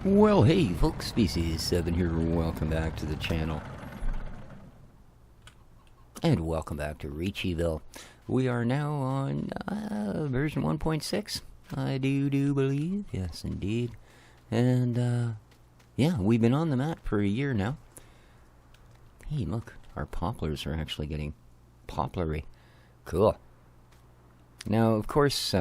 Well, hey folks, FS19 here, welcome back to the channel. And welcome back to Ricciville. We are now on version 1.6, I do believe, yes indeed. And yeah, we've been on the map for a year now. Hey look, our poplars are actually getting poplary. Cool. Now of course,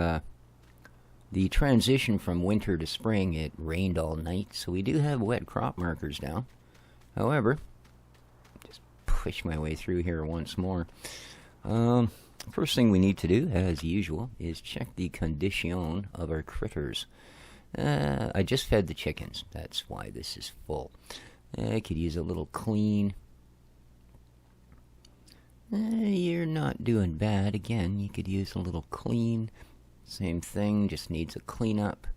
the transition from winter to spring, it rained all night, so we do have wet crop markers now. However, just push my way through here once more. First thing we need to do, as usual, is check the condition of our critters. I just fed the chickens, that's why this is full. I could use a little clean. You're not doing bad. Again, you could use a little clean. Same thing, just needs a cleanup.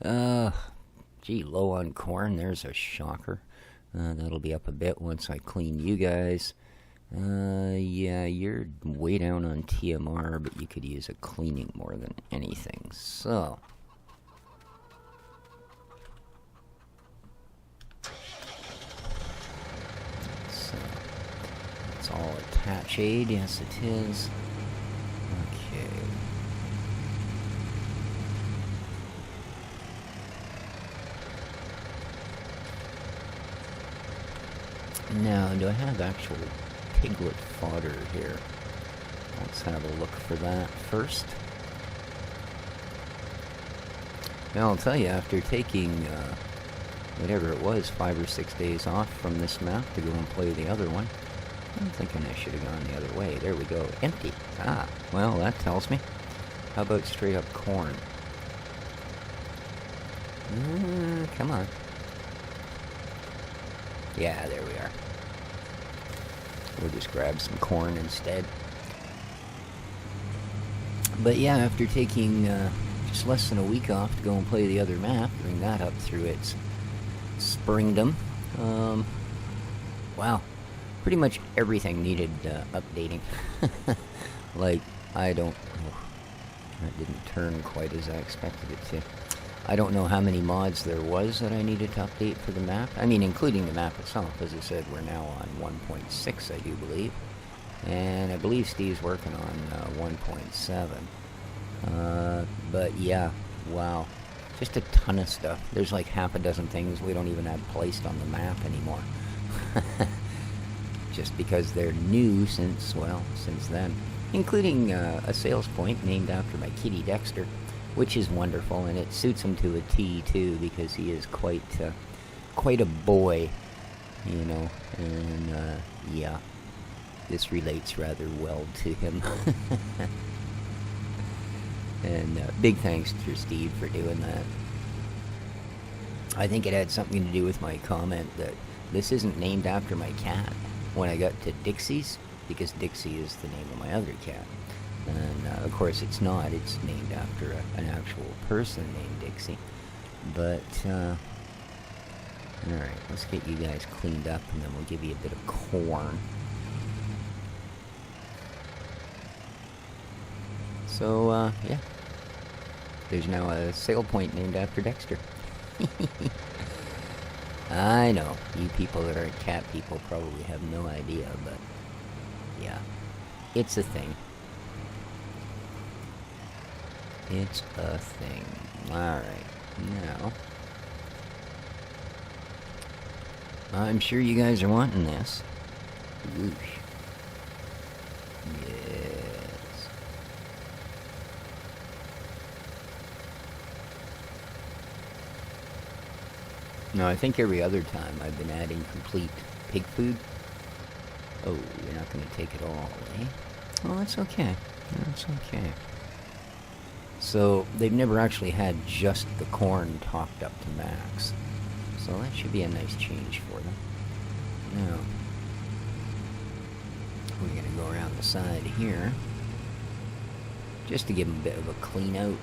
Gee, low on corn, there's a shocker. That'll be up a bit once I clean you guys. Yeah, you're way down on TMR, but you could use a cleaning more than anything. So it's all attach aid, yes it is. Okay. Now, do I have actual piglet fodder here? Let's have a look for that first. Now, I'll tell you, after taking, whatever it was, 5 or 6 days off from this map to go and play the other one, I'm thinking I should have gone the other way. There we go. Empty. Ah, well, that tells me. How about straight up corn? Come on. Yeah, there we are. We'll just grab some corn instead. But yeah, after taking just less than a week off to go and play the other map, bring that up through its springdom. Wow. Pretty much everything needed updating. Like, I don't... Oh, that didn't turn quite as I expected it to. I don't know how many mods there was that I needed to update for the map. I mean, including the map itself. As I said, we're now on 1.6, I do believe. And I believe Steve's working on 1.7. But yeah, wow. Just a ton of stuff. There's like half a dozen things we don't even have placed on the map anymore. Just because they're new since, well, since then. Including a sales point named after my kitty Dexter. Which is wonderful, and it suits him to a T, too, because he is quite a boy, you know, and, yeah, this relates rather well to him. And big thanks to Steve for doing that. I think it had something to do with my comment that this isn't named after my cat when I got to Dixie's, because Dixie is the name of my other cat. And, of course, it's not. It's named after an actual person named Dixie. But, alright, let's get you guys cleaned up, and then we'll give you a bit of corn. So, yeah. There's now a sale point named after Dexter. I know, you people that aren't cat people probably have no idea, but, yeah. It's a thing. It's a thing. Alright, now, I'm sure you guys are wanting this. Whoosh. Yes. Now, I think every other time I've been adding complete pig food. Oh, you're not going to take it all, eh? Well, that's okay. That's okay. So, they've never actually had just the corn topped up to max. So that should be a nice change for them. Now, we're going to go around the side here. Just to give them a bit of a clean out, you know.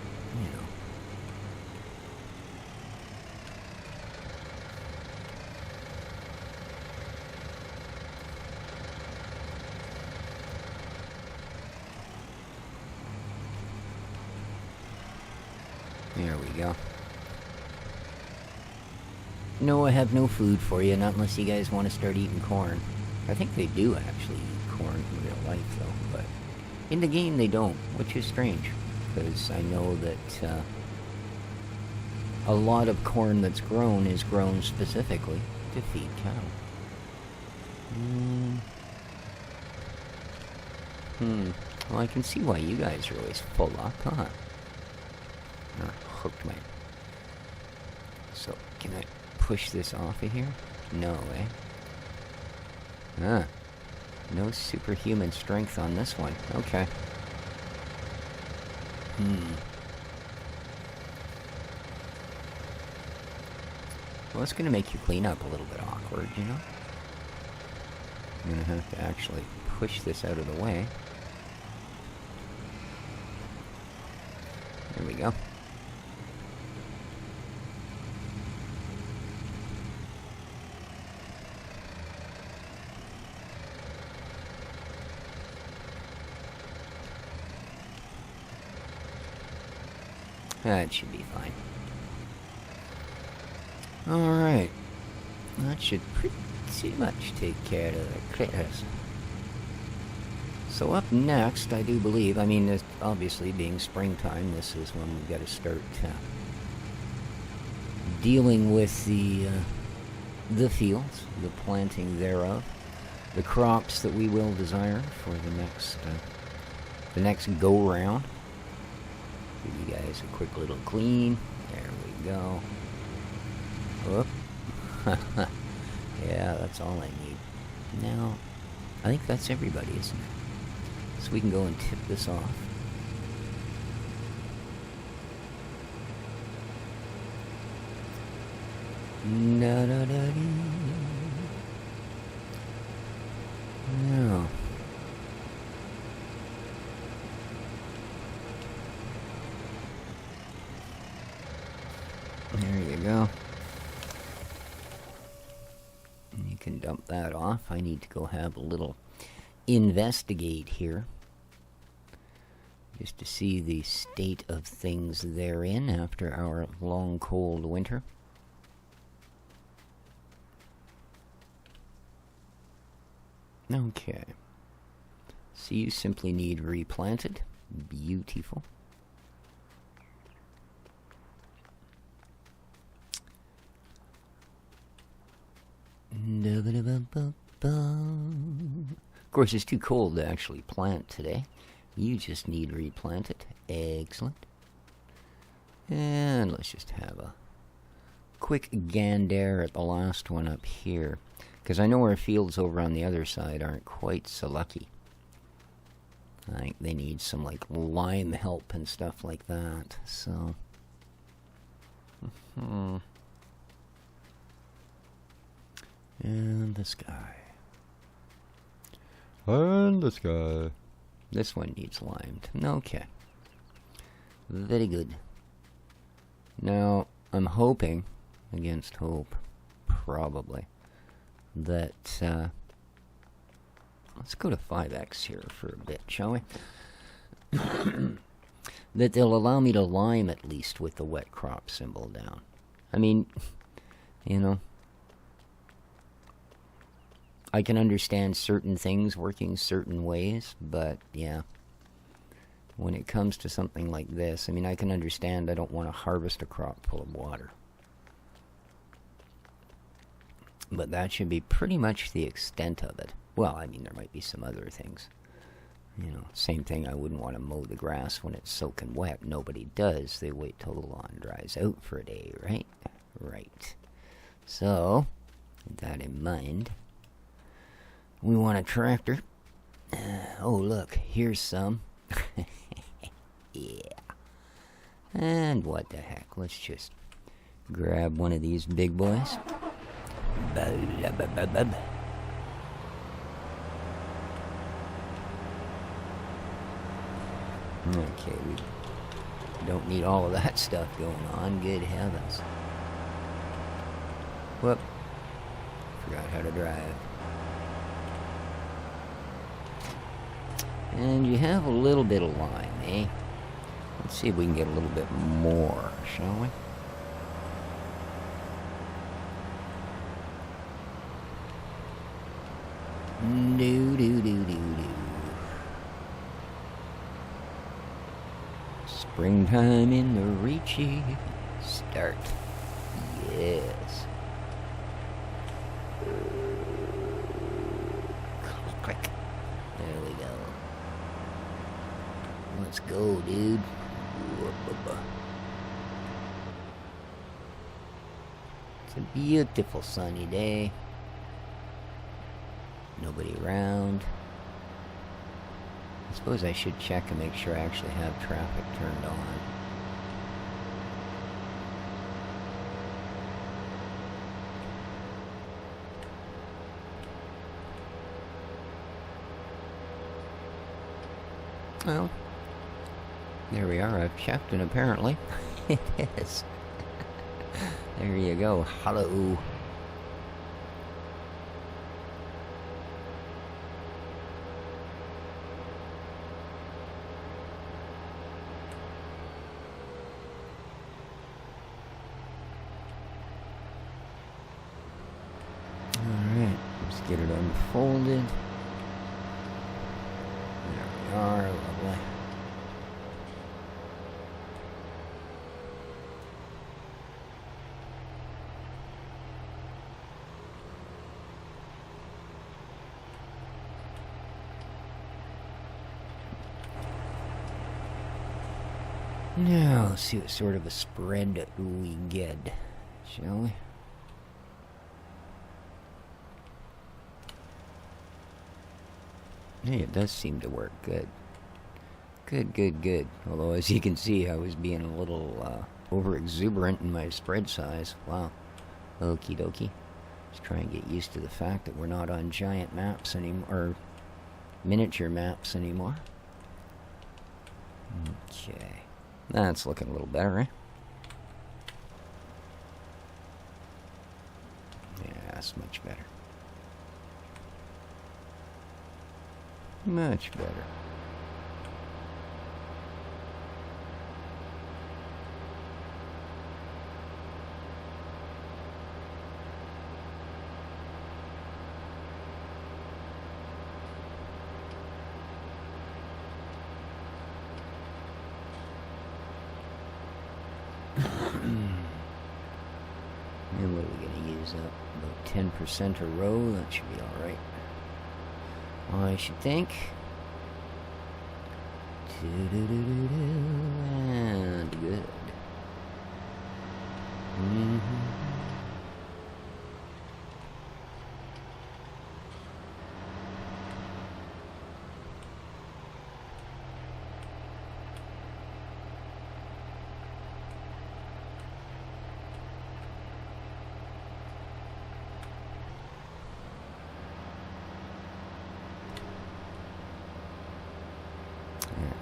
There we go. No, I have no food for you, not unless you guys want to start eating corn. I think they do actually eat corn in real life, though, but in the game they don't, which is strange, because I know that a lot of corn that's grown is grown specifically to feed cattle. Well, I can see why you guys are always full up, huh? Hooked my... So, can I push this off of here? No, eh? Ah. No superhuman strength on this one. Okay. Well, it's gonna make you clean up a little bit awkward, you know? I'm gonna have to actually push this out of the way. There we go. That should be fine. Alright. That should pretty much take care of the critters. So up next, I do believe, I mean, obviously being springtime, this is when we've got to start dealing with the fields, the planting thereof, the crops that we will desire for the next go-round. Give you guys a quick little clean. There we go. Whoop. Yeah, that's all I need. Now, I think that's everybody, isn't it? So we can go and tip this off. Now. There you go. You can dump that off. I need to go have a little investigate here, just to see the state of things therein after our long cold winter. Okay. So you simply need replanted. Beautiful. Of course, it's too cold to actually plant today. You just need replanted. Excellent. And let's just have a quick gander at the last one up here, because I know our fields over on the other side aren't quite so lucky. I think they need some, like, lime help and stuff like that, so... And the sky. And the sky. This one needs limed. Okay. Very good. Now, I'm hoping, against hope, probably, that, let's go to 5x here for a bit, shall we? That they'll allow me to lime at least with the wet crop symbol down. I mean, you know, I can understand certain things working certain ways, but yeah, when it comes to something like this, I mean, I can understand I don't want to harvest a crop full of water. But that should be pretty much the extent of it. Well, I mean, there might be some other things. You know, same thing, I wouldn't want to mow the grass when it's soaking wet. Nobody does. They wait till the lawn dries out for a day, right? Right. So, with that in mind, we want a tractor. Oh, look, here's some. Yeah. And what the heck, let's just grab one of these big boys. Okay, we don't need all of that stuff going on. Good heavens. Whoop. Forgot how to drive. And you have a little bit of lime, eh? Let's see if we can get a little bit more, shall we? Do do do do do. Springtime in the Ricci. Start. Yes. Click. There we go. Let's go, dude. It's a beautiful sunny day. Nobody around. I suppose I should check and make sure I actually have traffic turned on. Well, there we are. I've checked, and apparently it is. There you go. Hello. Alright, let's get it unfolded. There we are. Lovely. Now, let's see what sort of a spread we get, shall we? Hey, it does seem to work good. Good. Although, as you can see, I was being a little over-exuberant in my spread size. Wow. Okie dokie. Just try and get used to the fact that we're not on giant maps anymore, or miniature maps anymore. Okay. That's looking a little better, eh? Yeah, that's much better. Much better. And what are we going to use up? About 10% a row. That should be alright. I should think. And good.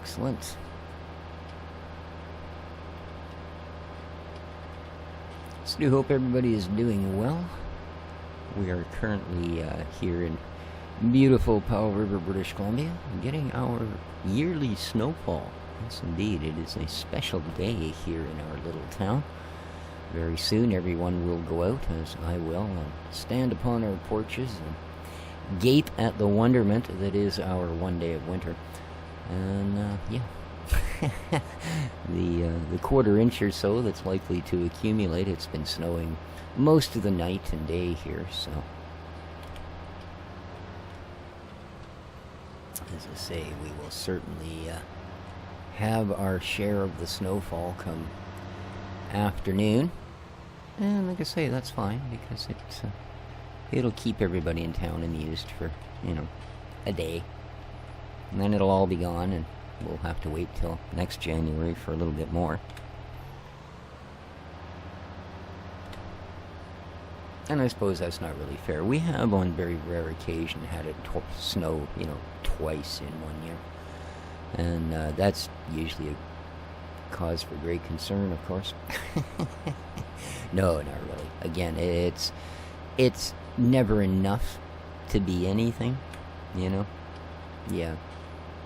Excellent. So I do hope everybody is doing well. We are currently here in beautiful Powell River, British Columbia, getting our yearly snowfall. Yes, indeed, it is a special day here in our little town. Very soon everyone will go out, as I will, and stand upon our porches and gape at the wonderment that is our one day of winter. And, yeah, the quarter inch or so that's likely to accumulate. It's been snowing most of the night and day here, so. As I say, we will certainly have our share of the snowfall come afternoon. And like I say, that's fine, because it'll keep everybody in town amused for, a day. And then it'll all be gone, and we'll have to wait till next January for a little bit more. And I suppose that's not really fair. We have, on very rare occasion, had it snow, twice in 1 year. And that's usually a cause for great concern, of course. No, not really. Again, it's never enough to be anything, Yeah.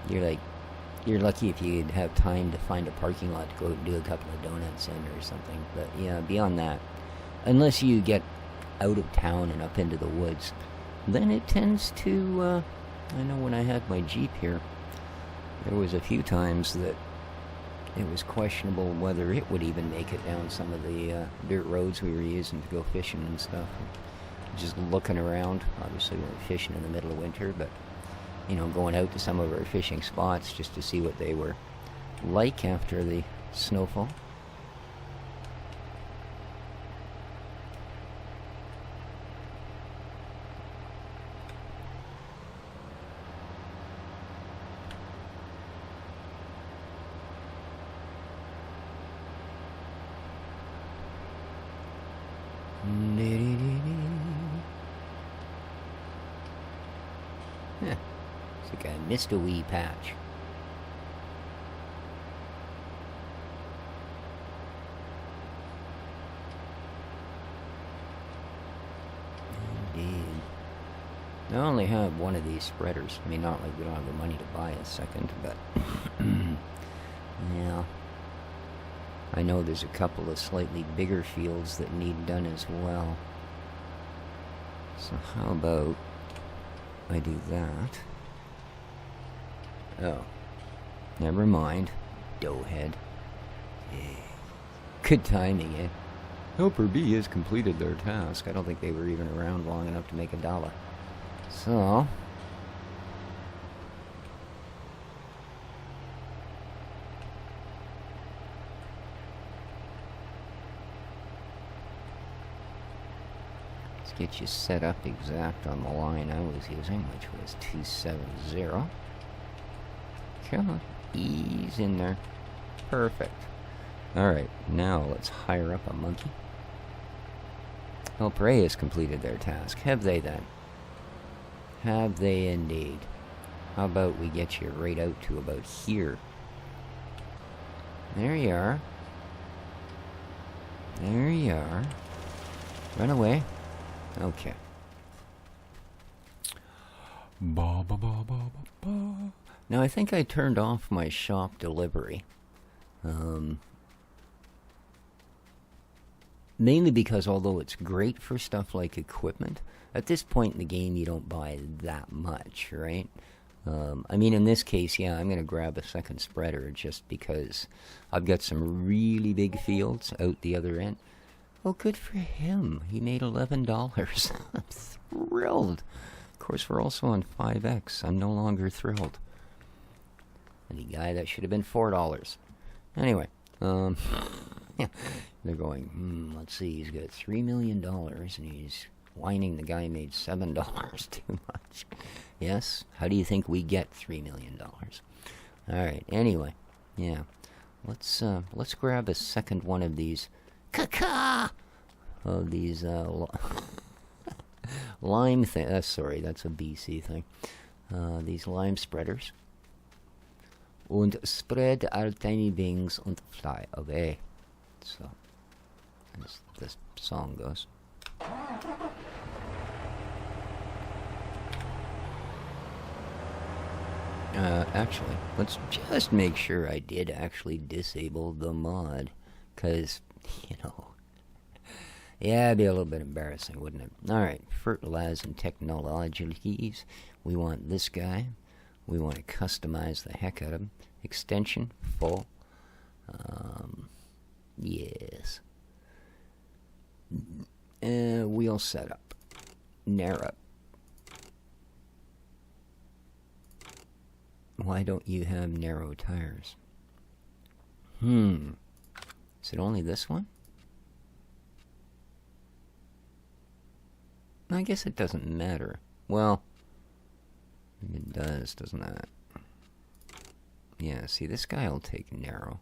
You're lucky if you'd have time to find a parking lot to go and do a couple of donuts in or something. But yeah, beyond that, unless you get out of town and up into the woods, then it tends to, I know when I had my Jeep here, there was a few times that it was questionable whether it would even make it down some of the dirt roads we were using to go fishing and stuff. Just looking around. Obviously we weren't fishing in the middle of winter, but, you know, going out to some of our fishing spots just to see what they were like after the snowfall. It's like I missed a wee patch. Indeed. I only have one of these spreaders. I mean, not like we don't have the money to buy a second, but yeah. I know there's a couple of slightly bigger fields that need done as well. So how about I do that? Oh, never mind, doughhead. Yeah. Good timing, eh? Helper B has completed their task. I don't think they were even around long enough to make $1. So let's get you set up exact on the line I was using, which was 270. Come on, ease in there. Perfect. Alright, now let's hire up a monkey. Helper A has completed their task. Have they then? Have they indeed? How about we get you right out to about here? There you are. There you are. Run away. Okay. Ba, ba, ba, ba, ba. Now I think I turned off my shop delivery. Mainly because although it's great for stuff like equipment, at this point in the game you don't buy that much, right? I mean, in this case, yeah, I'm going to grab a second spreader just because I've got some really big fields out the other end. Oh, good for him. He made $11. I'm thrilled. Of course, we're also on 5X. I'm no longer thrilled. And the guy, that should have been $4. Anyway, yeah, they're going, let's see, he's got $3 million, and he's whining the guy made $7 too much. Yes? How do you think we get $3 million? Alright, anyway, yeah. Let's grab a second one of these of these lime sorry, that's a BC thing. These lime spreaders. Und spread our tiny wings and fly away. So, as this song goes. Actually, let's just make sure I did actually disable the mod. Because, you know, yeah, it'd be a little bit embarrassing, wouldn't it? Alright, fertilize and technologies. We want this guy. We want to customize the heck out of him. Extension, full. Yes. Wheel setup. Narrow. Why don't you have narrow tires? Is it only this one? I guess it doesn't matter. Well, it does, doesn't it? Yeah, see, this guy will take narrow.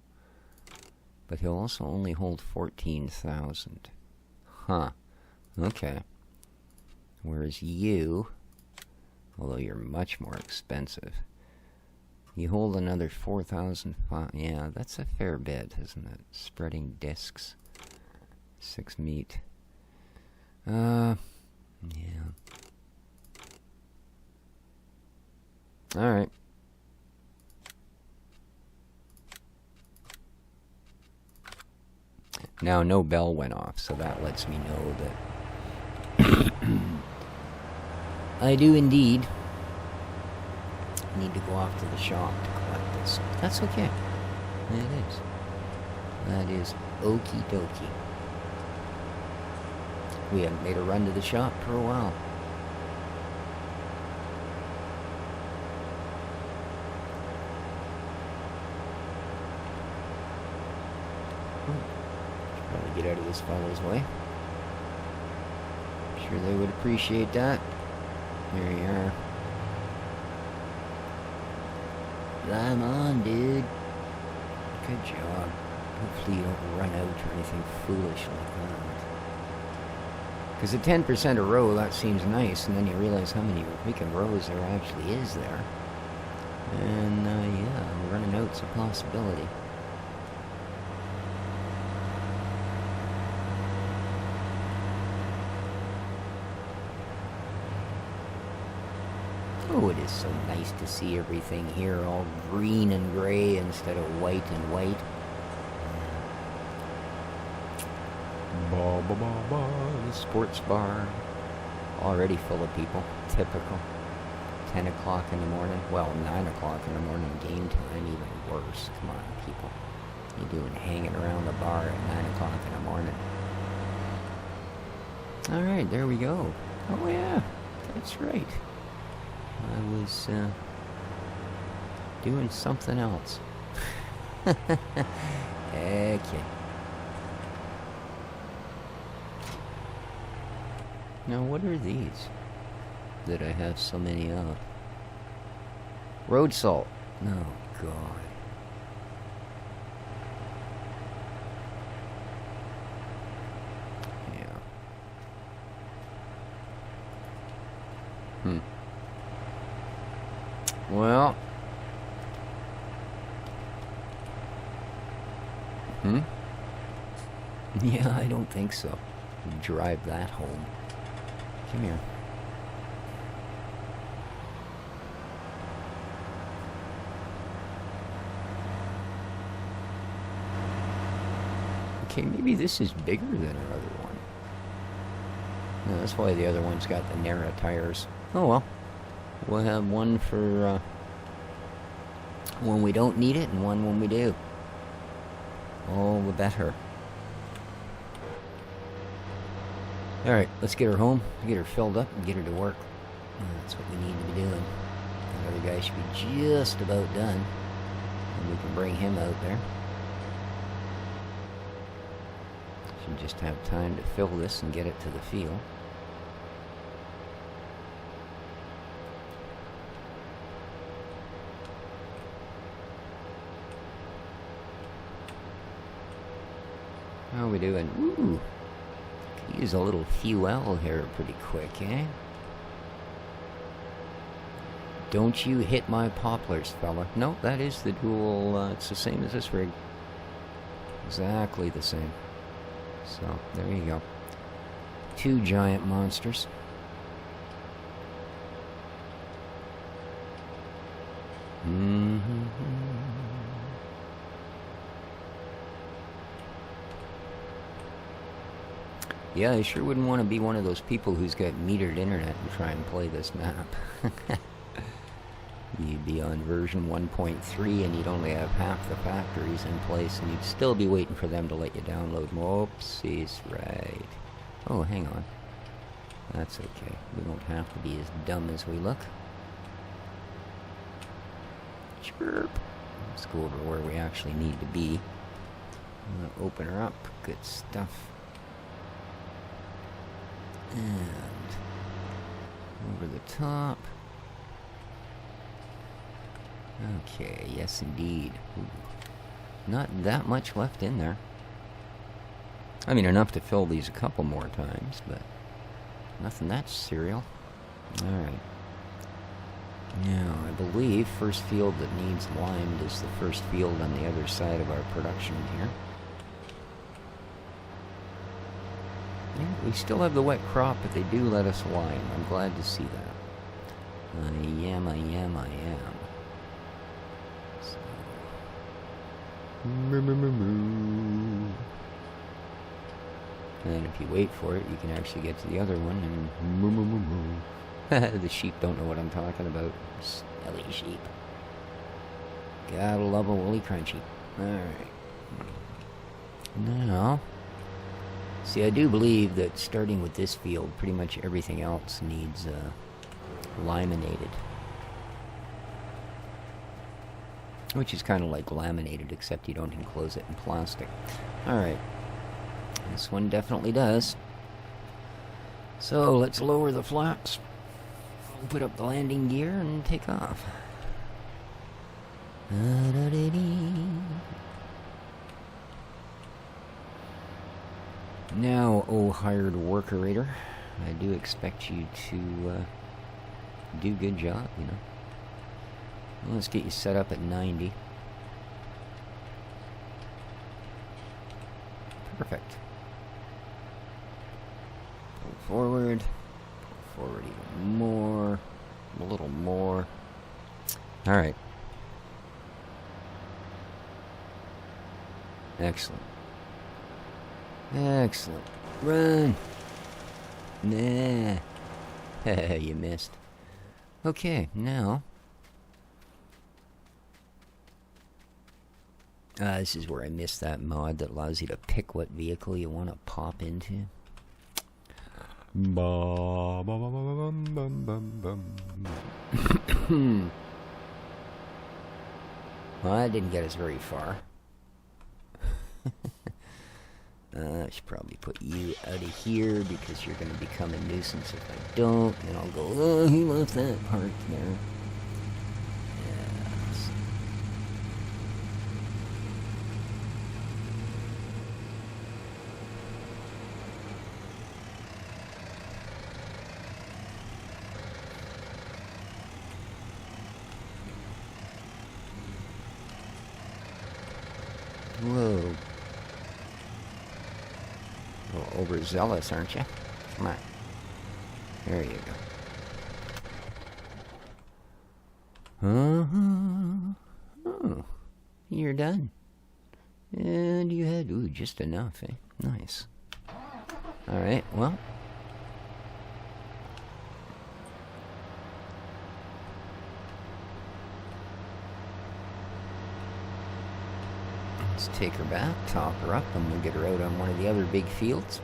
But he'll also only hold 14,000. Huh. Okay. Whereas you, although you're much more expensive, you hold another 4,005. Yeah, that's a fair bit, isn't it? Spreading discs. 6 meat. Yeah. Alright. Now, no bell went off, so that lets me know that I do indeed need to go off to the shop to collect this. That's okay. It is. That is okie dokie. We haven't made a run to the shop for a while. Should probably get out of this fellow's way. Sure they would appreciate that. There you are. I'm on, dude. Good job. Hopefully you don't run out or anything foolish like that. Because at 10% a row, that seems nice, and then you realize how many freaking rows there actually is there. And, yeah, running out's a possibility. Oh, it is so nice to see everything here all green and gray instead of white and white. The sports bar. Already full of people. Typical. 10 o'clock in the morning. Well, 9 o'clock in the morning game time. Even worse. Come on, people. You doing hanging around the bar at 9 o'clock in the morning. Alright, there we go. Oh yeah, that's right. I was doing something else. Okay. Now what are these that I have so many of? Road salt. Oh God. Yeah. Well. Yeah, I don't think so. Drive that home. Come here. Okay, maybe this is bigger than our other one. No, that's why the other one's got the narrow tires. Oh well. We'll have one for when we don't need it and one when we do. All the better. Alright, let's get her home, get her filled up, and get her to work. That's what we need to be doing. The other guy should be just about done. And we can bring him out there. Should just have time to fill this and get it to the field. How are we doing? Ooh! Could use a little fuel here pretty quick, eh? Don't you hit my poplars, fella. No, that is the dual, it's the same as this rig. Exactly the same. So, there you go. Two giant monsters. Yeah, I sure wouldn't want to be one of those people who's got metered internet and try and play this map. You'd be on version 1.3 and you'd only have half the factories in place and you'd still be waiting for them to let you download more. Oopsies, right. Oh, hang on. That's okay. We don't have to be as dumb as we look. Chirp. Let's go over where we actually need to be. Open her up. Good stuff. And over the top. Okay, yes indeed. Ooh. Not that much left in there. I mean, enough to fill these a couple more times, but nothing that serial. Alright. Now, I believe first field that needs limed is the first field on the other side of our production here. Yeah, we still have the wet crop, but they do let us lime. I'm glad to see that. I am. So. And if you wait for it, you can actually get to the other one and The sheep don't know what I'm talking about. Smelly sheep. Gotta love a woolly crunchy. Alright. Now, see, I do believe that starting with this field, pretty much everything else needs laminated. Which is kind of like laminated, except you don't enclose it in plastic. Alright. This one definitely does. So, let's lower the flaps. Put up the landing gear and take off. Now, oh hired workerator, I do expect you to do a good job, you know. Well, let's get you set up at 90. Perfect. Pull forward. Pull forward even more. A little more. Alright. Excellent. Excellent. Run! Nah. You missed. Okay, now... this is where I missed that mod that allows you to pick what vehicle you want to pop into. Well, that didn't get us very far. I should probably put you out of here because you're going to become a nuisance if I don't. And I'll go, oh, he left that part there. Yes. Whoa. A little overzealous, aren't you? Come on. There you go. Oh, you're done. And you had, ooh, just enough, eh? Nice. Alright, well. Let's take her back, top her up, and we'll get her out on one of the other big fields.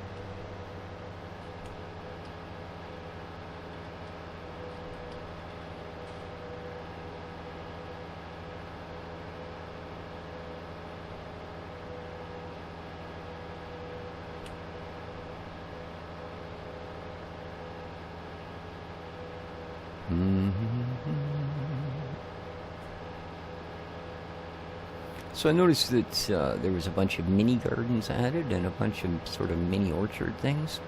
So I noticed that there was a bunch of mini gardens added and a bunch of sort of mini orchard things.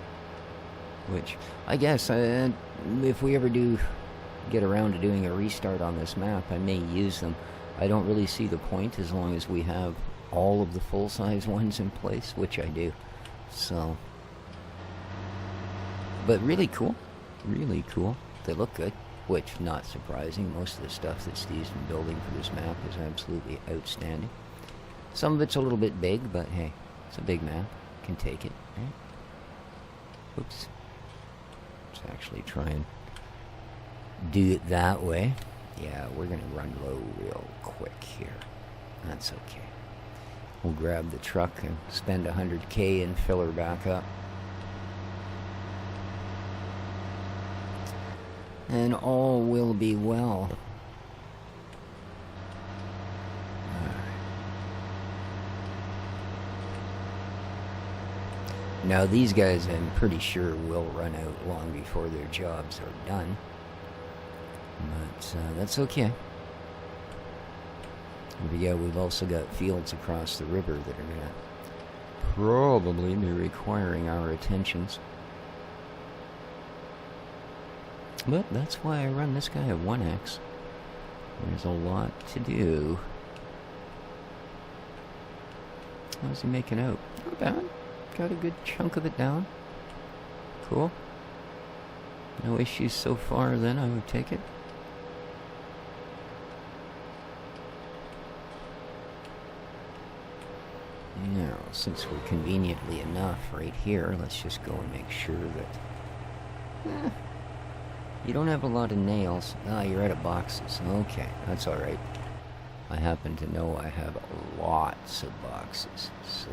Which, I guess, if we ever do get around to doing a restart on this map, I may use them. I don't really see the point as long as we have all of the full-size ones in place, which I do. So, but really cool. Really cool. They look good. Which, not surprising, most of the stuff that Steve's been building for this map is absolutely outstanding. Some of it's a little bit big, but hey, it's a big map. Can take it, right? Oops. Let's actually try and do it that way. Yeah, we're going to run low real quick here. That's okay. We'll grab the truck and spend 100K and fill her back up. And all will be well. Now these guys, I'm pretty sure, will run out long before their jobs are done. But that's okay. But yeah, we've also got fields across the river that are going to probably be requiring our attentions. But that's why I run this guy at 1x. There's a lot to do. How's he making out? Not bad. Got a good chunk of it down. Cool. No issues so far then, I would take it. Now, since we're conveniently enough right here, let's just go and make sure that... You don't have a lot of nails. Ah, you're out of boxes. Okay, that's alright. I happen to know I have lots of boxes, so...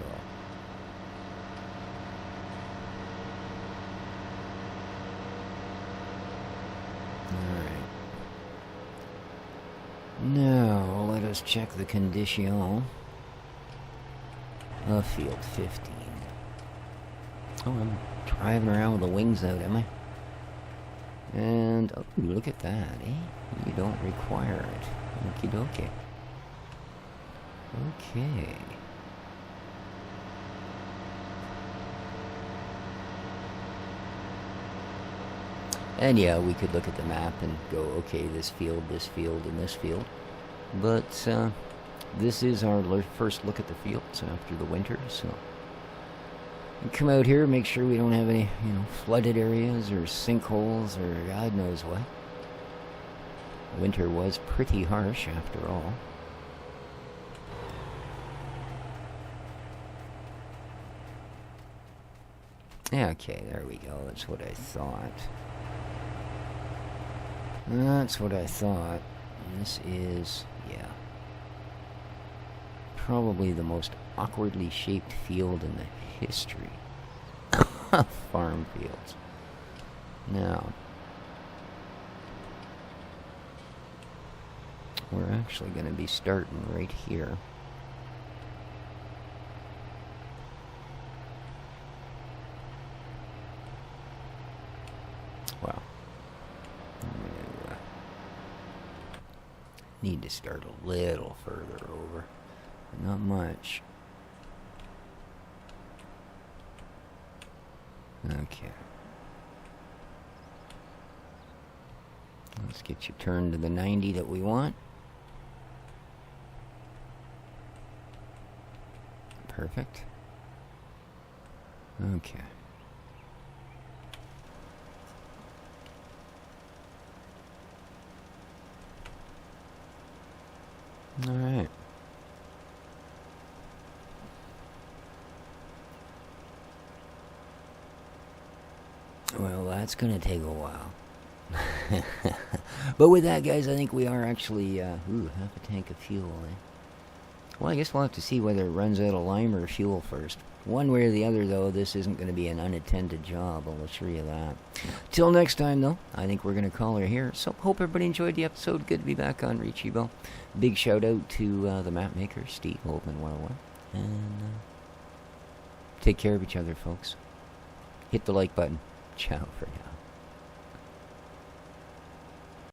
Alright. Now, let us check the condition of field 15. Oh, I'm driving around with the wings out, am I? And, oh, look at that, eh? You don't require it. Okie dokie. Okay. And yeah, we could look at the map and go, okay, this field, and this field. But, this is our first look at the fields after the winter, so... We come out here, make sure we don't have any, you know, flooded areas or sinkholes or God knows what. Winter was pretty harsh after all. Yeah, okay, there we go. That's what I thought. That's what I thought. This is, yeah, probably the most awkwardly shaped field in the history of farm fields. Now, we're actually going to be starting right here. Well, need to start a little further over. Not much. Okay. Let's get you turned to the 90 that we want. Perfect. Okay. All right. Well, that's going to take a while. But with that, guys, I think we are actually, half a tank of fuel, eh? Well, I guess we'll have to see whether it runs out of lime or fuel first. One way or the other, though, this isn't going to be an unattended job, I'll assure you that. Till next time, though, I think we're going to call her here. So, hope everybody enjoyed the episode. Good to be back on Ricciville. Big shout out to the map maker, Steve, Oldman 101. And take care of each other, folks. Hit the like button. Ciao for now.